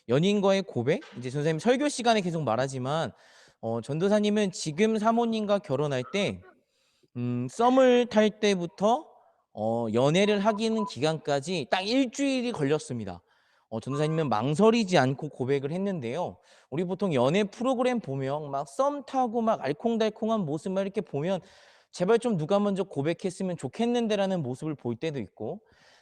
연인과의 고백? 이제 선생님 설교 시간에 계속 말하지만 전도사님은 지금 사모님과 결혼할 때 썸을 탈 때부터 연애를 하기는 기간까지 딱 일 주일이 걸렸습니다. 전도사님은 망설이지 않고 고백을 했는데요. 우리 보통 연애 프로그램 보면 막 썸 타고 막 알콩달콩한 모습 막 이렇게 보면 '제발 좀 누가 먼저 고백했으면 좋겠는데.'라는 모습을 볼 때도 있고,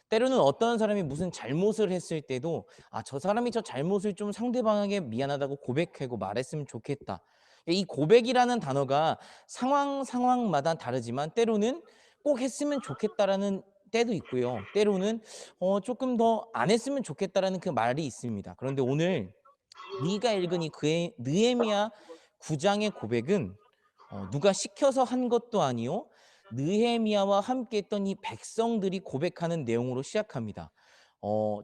때로는 어떤 사람이 무슨 잘못을 했을 때도 '아 저 사람이 저 잘못을 좀 상대방에게 미안하다고 고백하고 말했으면 좋겠다.' 이 고백이라는 단어가 상황마다 다르지만 때로는 '꼭 했으면 좋겠다.'라는 때도 있고요. 때로는 '조금 더 안 했으면 좋겠다.'라는 그 말이 있습니다. 그런데 오늘 우리가 읽은 이 그의 느헤미야 9 장의 고백은 누가 시켜서 한 것도 아니요, 느헤미야와 함께 했던 이 백성들이 고백하는 내용으로 시작합니다.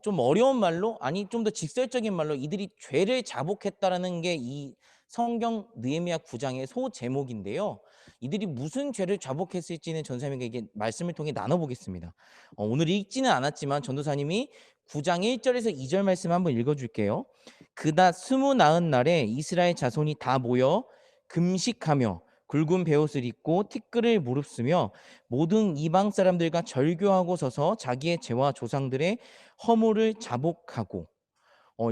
좀 어려운 말로, 아니 좀 더 직설적인 말로 이들이 죄를 자복했다라는 게 이 성경 느헤미야 9 장의 소제목인데요. 이들이 무슨 죄를 자복했을지는 전사님에게 말씀을 통해 나눠 보겠습니다. 오늘 읽지는 않았지만 전도사님이 9장 1 절에서 2절 말씀 한번 읽어 줄게요. 그다 스무 나흔 날에 이스라엘 자손이 다 모여 금식하며 굵은 베옷을 입고 티끌을 무릅쓰며 모든 이방 사람들과 절교하고 서서 자기의 죄와 조상들의 허물을 자복하고.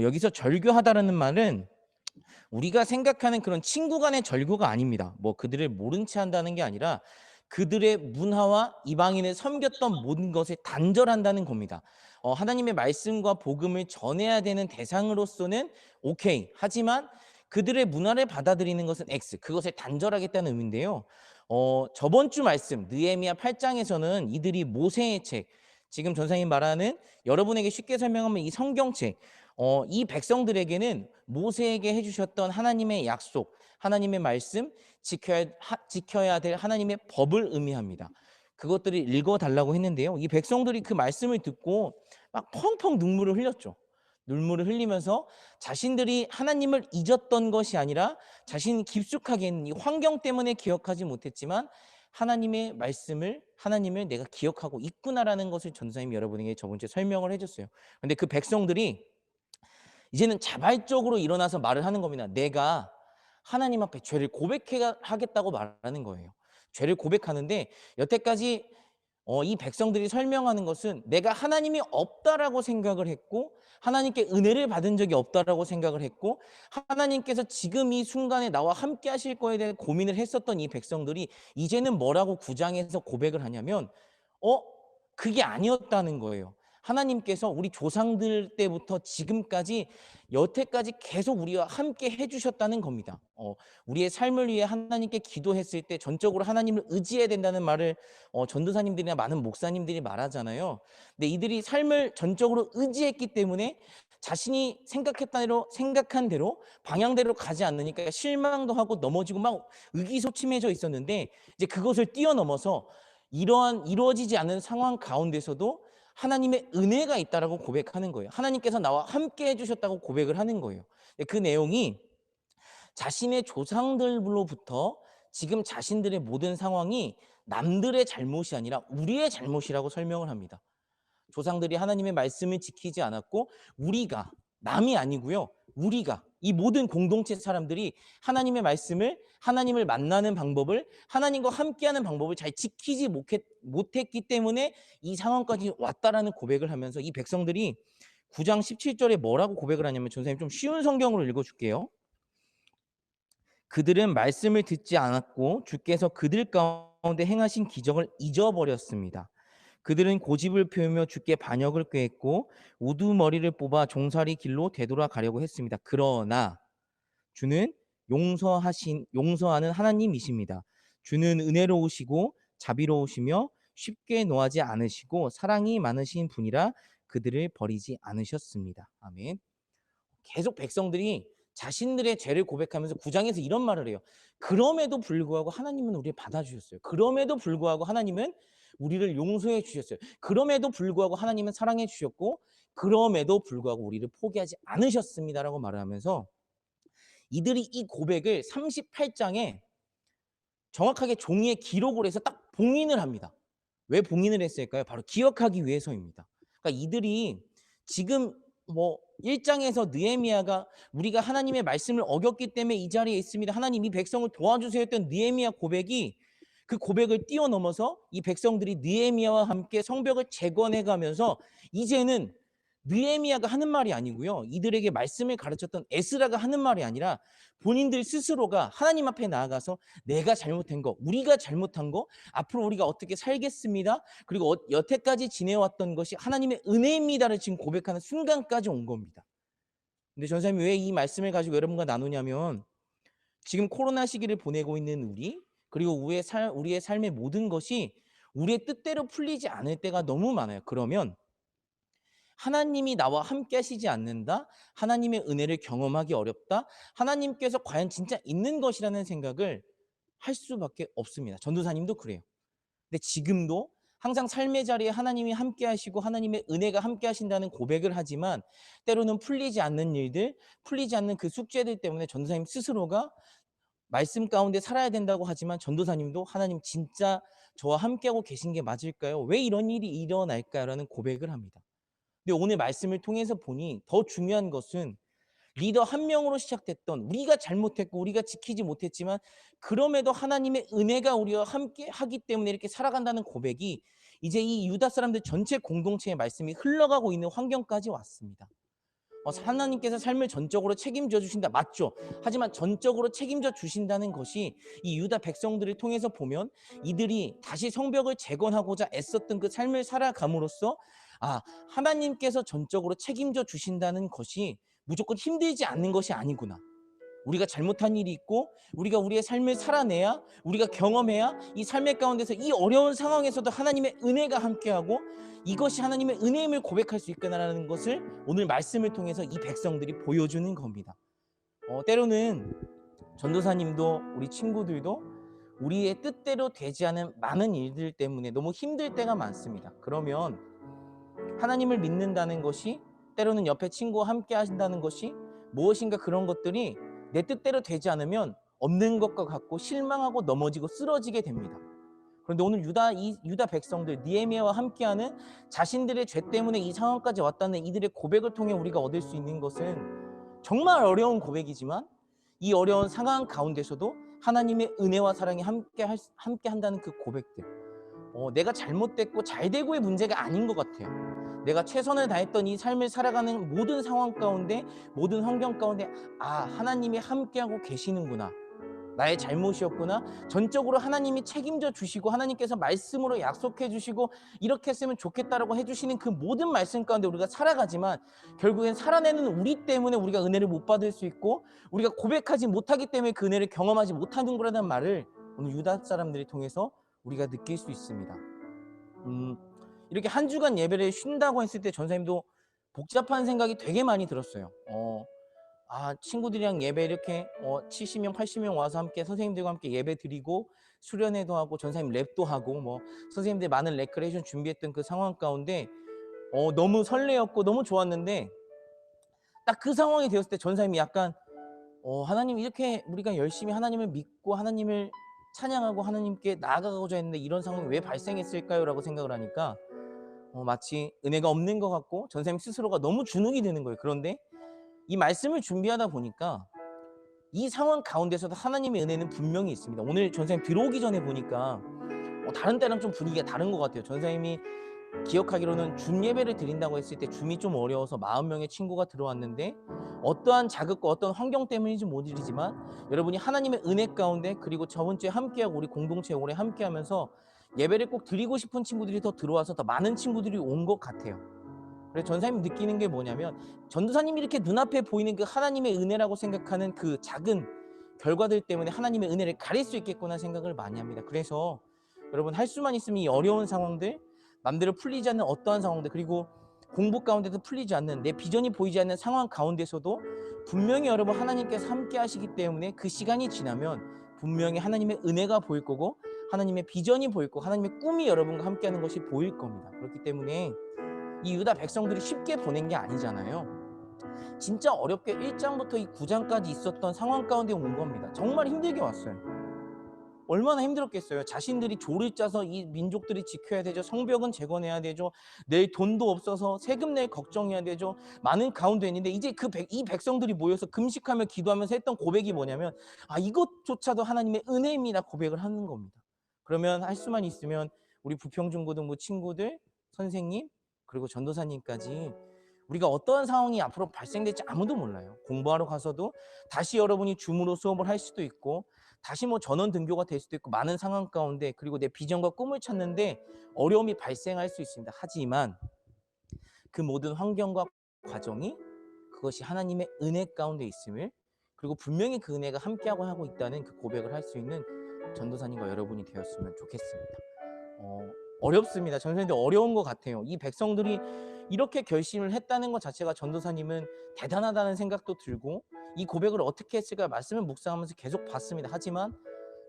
여기서 절교하다라는 말은 우리가 생각하는 그런 친구 간의 절교가 아닙니다. 뭐 그들을 모른 채 한다는 게 아니라 그들의 문화와 이방인을 섬겼던 모든 것을 단절한다는 겁니다. 하나님의 말씀과 복음을 전해야 되는 대상으로서는 오케이. 하지만 그들의 문화를 받아들이는 것은 X. 그것을 단절하겠다는 의미인데요. 저번 주 말씀 느헤미야 8장에서는 이들이 모세의 책, 지금 전사님 말하는, 여러분에게 쉽게 설명하면 이 성경책, 이 백성들에게는 모세에게 해주셨던 하나님의 약속, 하나님의 말씀, 지켜야 될 하나님의 법을 의미합니다. 그것들을 읽어달라고 했는데요. 이 백성들이 그 말씀을 듣고 막 펑펑 눈물을 흘렸죠. 눈물을 흘리면서 자신들이 하나님을 잊었던 것이 아니라 자신이 깊숙하게 있는 이 환경 때문에 기억하지 못했지만 하나님의 말씀을, 하나님을 내가 기억하고 있구나라는 것을 전도사님이 여러분에게 저번 주에 설명을 해줬어요. 근데 그 백성들이 이제는 자발적으로 일어나서 말을 하는 겁니다. 내가 하나님 앞에 죄를 고백하겠다고 말하는 거예요. 죄를 고백하는데 여태까지 이 백성들이 설명하는 것은 내가 하나님이 없다라고 생각을 했고, 하나님께 은혜를 받은 적이 없다라고 생각을 했고, 하나님께서 지금 이 순간에 나와 함께 하실 거에 대해 고민을 했었던 이 백성들이 이제는 뭐라고 9장에서 고백을 하냐면 어 그게 아니었다는 거예요. 하나님께서 우리 조상들 때부터 지금까지 여태까지 계속 우리와 함께 해주셨다는 겁니다. 우리의 삶을 위해 하나님께 기도했을 때 전적으로 하나님을 의지해야 된다는 말을 전도사님들이나 많은 목사님들이 말하잖아요. 근데 이들이 삶을 전적으로 의지했기 때문에 자신이 생각한 대로 방향대로 가지 않으니까 실망도 하고 넘어지고 막 의기소침해져 있었는데, 이제 그것을 뛰어넘어서 이러한 이루어지지 않은 상황 가운데서도 하나님의 은혜가 있다라고 고백하는 거예요. 하나님께서 나와 함께 해주셨다고 고백을 하는 거예요. 그 내용이 자신의 조상들로부터 지금 자신들의 모든 상황이 남들의 잘못이 아니라 우리의 잘못이라고 설명을 합니다. 조상들이 하나님의 말씀을 지키지 않았고, 우리가, 남이 아니고요, 우리가, 이 모든 공동체 사람들이 하나님의 말씀을, 하나님을 만나는 방법을, 하나님과 함께하는 방법을 잘 지키지 못했기 때문에 이 상황까지 왔다라는 고백을 하면서 이 백성들이 9장 17절에 뭐라고 고백을 하냐면, 전선생님 좀 쉬운 성경으로 읽어줄게요. 그들은 말씀을 듣지 않았고 주께서 그들 가운데 행하신 기적을 잊어버렸습니다. 그들은 고집을 피우며 주께 반역을 꾀했고 우두머리를 뽑아 종살이 길로 되돌아가려고 했습니다. 그러나 주는 용서하는 하나님이십니다. 주는 은혜로우시고 자비로우시며 쉽게 노하지 않으시고 사랑이 많으신 분이라 그들을 버리지 않으셨습니다. 아멘. 계속 백성들이 자신들의 죄를 고백하면서 9장에서 이런 말을 해요. 그럼에도 불구하고 하나님은 우리를 받아주셨어요. 그럼에도 불구하고 하나님은 우리를 용서해 주셨어요. 그럼에도 불구하고 하나님은 사랑해 주셨고, 그럼에도 불구하고 우리를 포기하지 않으셨습니다라고 말을 하면서 이들이 이 고백을 38장에 정확하게 종이에 기록을 해서 딱 봉인을 합니다. 왜 봉인을 했을까요? 바로 기억하기 위해서입니다. 그러니까 이들이 지금 뭐 1장에서 느헤미야가 우리가 하나님의 말씀을 어겼기 때문에 이 자리에 있습니다. 하나님 이 백성을 도와주세요 했던 느헤미야 고백이 그 고백을 뛰어넘어서 이 백성들이 느헤미야와 함께 성벽을 재건해 가면서 이제는 느헤미야가 하는 말이 아니고요. 이들에게 말씀을 가르쳤던 에스라가 하는 말이 아니라 본인들 스스로가 하나님 앞에 나아가서 내가 잘못한 거, 우리가 잘못한 거, 앞으로 우리가 어떻게 살겠습니다. 그리고 여태까지 지내왔던 것이 하나님의 은혜입니다를 지금 고백하는 순간까지 온 겁니다. 근데 전사님이 왜 이 말씀을 가지고 여러분과 나누냐면 지금 코로나 시기를 보내고 있는 우리, 그리고 우리의 삶의 모든 것이 우리의 뜻대로 풀리지 않을 때가 너무 많아요. 그러면 하나님이 나와 함께 하시지 않는다? 하나님의 은혜를 경험하기 어렵다? 하나님께서 과연 진짜 있는 것이라는 생각을 할 수밖에 없습니다. 전도사님도 그래요. 근데 지금도 항상 삶의 자리에 하나님이 함께 하시고 하나님의 은혜가 함께 하신다는 고백을 하지만 때로는 풀리지 않는 일들, 풀리지 않는 그 숙제들 때문에 전도사님 스스로가 말씀 가운데 살아야 된다고 하지만 전도사님도 하나님 진짜 저와 함께하고 계신 게 맞을까요? 왜 이런 일이 일어날까요? 라는 고백을 합니다. 근데 오늘 말씀을 통해서 보니 더 중요한 것은 리더 한 명으로 시작됐던 우리가 잘못했고 우리가 지키지 못했지만 그럼에도 하나님의 은혜가 우리와 함께 하기 때문에 이렇게 살아간다는 고백이 이제 이 유다 사람들 전체 공동체의 말씀이 흘러가고 있는 환경까지 왔습니다. 하나님께서 삶을 전적으로 책임져 주신다. 맞죠? 하지만 전적으로 책임져 주신다는 것이 이 유다 백성들을 통해서 보면 이들이 다시 성벽을 재건하고자 애썼던 그 삶을 살아감으로써 하나님께서 전적으로 책임져 주신다는 것이 무조건 힘들지 않는 것이 아니구나. 우리가 잘못한 일이 있고 우리가 우리의 삶을 살아내야 우리가 경험해야 이 삶의 가운데서 이 어려운 상황에서도 하나님의 은혜가 함께하고 이것이 하나님의 은혜임을 고백할 수 있구나라는 것을 오늘 말씀을 통해서 이 백성들이 보여주는 겁니다. 때로는 전도사님도 우리 친구들도 우리의 뜻대로 되지 않은 많은 일들 때문에 너무 힘들 때가 많습니다. 그러면 하나님을 믿는다는 것이 때로는 옆에 친구와 함께 하신다는 것이 무엇인가 그런 것들이 내 뜻대로 되지 않으면 없는 것과 같고 실망하고 넘어지고 쓰러지게 됩니다. 그런데 오늘 유다 백성들 느헤미야와 함께하는 자신들의 죄 때문에 이 상황까지 왔다는 이들의 고백을 통해 우리가 얻을 수 있는 것은 정말 어려운 고백이지만 이 어려운 상황 가운데서도 하나님의 은혜와 사랑이 함께 한다는 그 고백들, 내가 잘못됐고 잘되고의 문제가 아닌 것 같아요. 내가 최선을 다했던 이 삶을 살아가는 모든 상황 가운데 모든 환경 가운데 하나님이 함께하고 계시는구나. 나의 잘못이었구나. 전적으로 하나님이 책임져 주시고 하나님께서 말씀으로 약속해 주시고 이렇게 했으면 좋겠다라고 해주시는 그 모든 말씀 가운데 우리가 살아가지만 결국엔 살아내는 우리 때문에 우리가 은혜를 못 받을 수 있고 우리가 고백하지 못하기 때문에 그 은혜를 경험하지 못하는 거라는 말을 오늘 유다 사람들이 통해서 우리가 느낄 수 있습니다. 이렇게 한 주간 예배를 쉰다고 했을 때 전사님도 복잡한 생각이 되게 많이 들었어요. 친구들이랑 예배 이렇게 70명, 80명 와서 함께 선생님들과 함께 예배 드리고 수련회도 하고 전사님 랩도 하고 선생님들 많은 레크레이션 준비했던 그 상황 가운데 너무 설레었고 너무 좋았는데 딱 그 상황이 되었을 때 전사님이 약간 하나님 이렇게 우리가 열심히 하나님을 믿고 하나님을 찬양하고 하나님께 나아가고자 했는데 이런 상황이 왜 발생했을까요? 라고 생각을 하니까 마치 은혜가 없는 것 같고 전사님 스스로가 너무 주눅이 드는 거예요. 그런데 이 말씀을 준비하다 보니까 이 상황 가운데서도 하나님의 은혜는 분명히 있습니다. 오늘 전사님 들어오기 전에 보니까 다른 때랑 좀 분위기가 다른 것 같아요. 전사님이 기억하기로는 줌 예배를 드린다고 했을 때 줌이 좀 어려워서 40명의 친구가 들어왔는데 어떠한 자극과 어떤 환경 때문인지 못 드리지만 여러분이 하나님의 은혜 가운데 그리고 저번 주에 함께하고 우리 공동체 오래 함께하면서 예배를 꼭 드리고 싶은 친구들이 더 들어와서 더 많은 친구들이 온 것 같아요. 그래서 전사님이 느끼는 게 뭐냐면 전도사님이 이렇게 눈앞에 보이는 그 하나님의 은혜라고 생각하는 그 작은 결과들 때문에 하나님의 은혜를 가릴 수 있겠구나 생각을 많이 합니다. 그래서 여러분 할 수만 있으면 이 어려운 상황들, 맘대로 풀리지 않는 어떠한 상황들, 그리고 공부 가운데도 풀리지 않는 내 비전이 보이지 않는 상황 가운데서도 분명히 여러분 하나님께서 함께 하시기 때문에 그 시간이 지나면 분명히 하나님의 은혜가 보일 거고 하나님의 비전이 보일 거고 하나님의 꿈이 여러분과 함께하는 것이 보일 겁니다. 그렇기 때문에 이 유다 백성들이 쉽게 보낸 게 아니잖아요. 진짜 어렵게 1장부터 이 9장까지 있었던 상황 가운데 온 겁니다. 정말 힘들게 왔어요. 얼마나 힘들었겠어요. 자신들이 조를 짜서 이 민족들이 지켜야 되죠. 성벽은 재건해야 되죠. 낼 돈도 없어서 세금 낼 걱정해야 되죠. 많은 가운데 있는데 이제 이 백성들이 모여서 금식하며 기도하면서 했던 고백이 뭐냐면 이것조차도 하나님의 은혜입니다 고백을 하는 겁니다. 그러면 할 수만 있으면 우리 부평중고등부 친구들, 선생님, 그리고 전도사님까지 우리가 어떠한 상황이 앞으로 발생될지 아무도 몰라요. 공부하러 가서도 다시 여러분이 줌으로 수업을 할 수도 있고 다시 전원 등교가 될 수도 있고 많은 상황 가운데 그리고 내 비전과 꿈을 찾는데 어려움이 발생할 수 있습니다. 하지만 그 모든 환경과 과정이 그것이 하나님의 은혜 가운데 있음을 그리고 분명히 그 은혜가 함께하고 하고 있다는 그 고백을 할 수 있는 전도사님과 여러분이 되었으면 좋겠습니다. 어렵습니다. 전도사님들 어려운 것 같아요. 이 백성들이 이렇게 결심을 했다는 것 자체가 전도사님은 대단하다는 생각도 들고 이 고백을 어떻게 했을까 말씀을 묵상하면서 계속 봤습니다. 하지만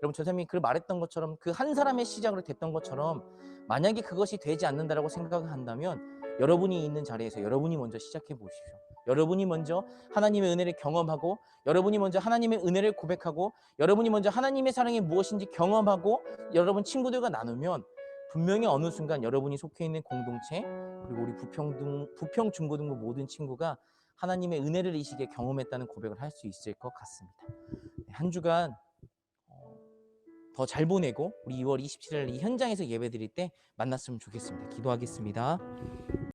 여러분 전도사님이 그 말했던 것처럼 그 한 사람의 시작으로 됐던 것처럼 만약에 그것이 되지 않는다라고 생각을 한다면 여러분이 있는 자리에서 여러분이 먼저 시작해 보십시오. 여러분이 먼저 하나님의 은혜를 경험하고 여러분이 먼저 하나님의 은혜를 고백하고 여러분이 먼저 하나님의 사랑이 무엇인지 경험하고 여러분 친구들과 나누면 분명히 어느 순간 여러분이 속해 있는 공동체 그리고 우리 부평 중고등부 모든 친구가 하나님의 은혜를 이 시기에 경험했다는 고백을 할 수 있을 것 같습니다. 한 주간 더 잘 보내고 우리 2월 27일 이 현장에서 예배 드릴 때 만났으면 좋겠습니다. 기도하겠습니다.